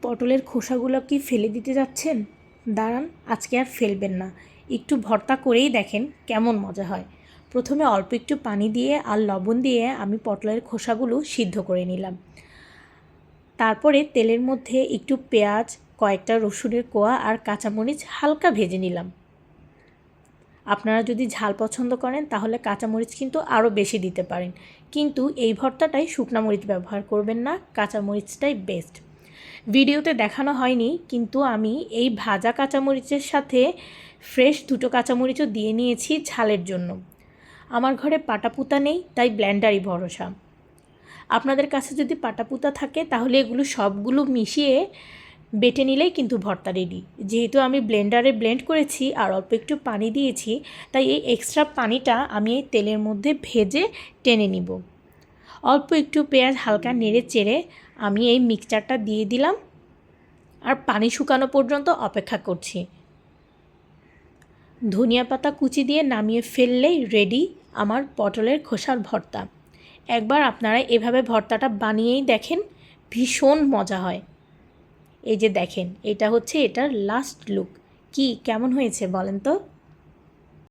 পটলের খোসাগুলো কি ফেলে দিতে যাচ্ছেন? দাঁড়ান, আজকে আর ফেলবেন না, একটু ভর্তা করেই দেখেন কেমন মজা হয়। প্রথমে অল্প একটু পানি দিয়ে আর লবণ দিয়ে আমি পটলের খোসাগুলো সিদ্ধ করে নিলাম। তারপরে তেলের মধ্যে একটু পেঁয়াজ, কয়েকটা রসুনের কোয়া আর কাঁচামরিচ হালকা ভেজে নিলাম। আপনারা যদি ঝাল পছন্দ করেন তাহলে কাঁচামরিচ কিন্তু আরও বেশি দিতে পারেন, কিন্তু এই ভর্তাটায় শুকনা মরিচ ব্যবহার করবেন না, কাঁচামরিচটাই বেস্ট। ভিডিওতে দেখানো হয়নি, কিন্তু আমি এই ভাজা কাঁচামরিচের সাথে ফ্রেশ 2টো কাঁচামরিচও দিয়ে নিয়েছি ঝালের জন্য। আমার ঘরে পাটাপুতা নেই, তাই ব্লেন্ডারই ভরসা। আপনাদের কাছে যদি পাটাপুতা থাকে তাহলে এগুলো সবগুলো মিশিয়ে বেটে নিলেই কিন্তু ভর্তা রেডি। যেহেতু আমি ব্লেন্ডারে ব্লেন্ড করেছি আর অল্প একটু পানি দিয়েছি, তাই এই এক্সট্রা পানিটা আমি এই তেলের মধ্যে ভেজে টেনে নিব। অল্প একটু পেঁয়াজ হালকা নেড়ে চেড়ে আমি এই মিক্সচারটা দিয়ে দিলাম আর পানি শুকানো পর্যন্ত অপেক্ষা করছি। ধনিয়া পাতা কুচি দিয়ে নামিয়ে ফেললেই রেডি আমার পটলের খোসার ভর্তা। একবার আপনারা এভাবে ভর্তাটা বানিয়েই দেখেন, ভীষণ মজা হয়। এই যে দেখেন, এটা হচ্ছে এটার লাস্ট লুক। কি কেমন হয়েছে বলেন তো?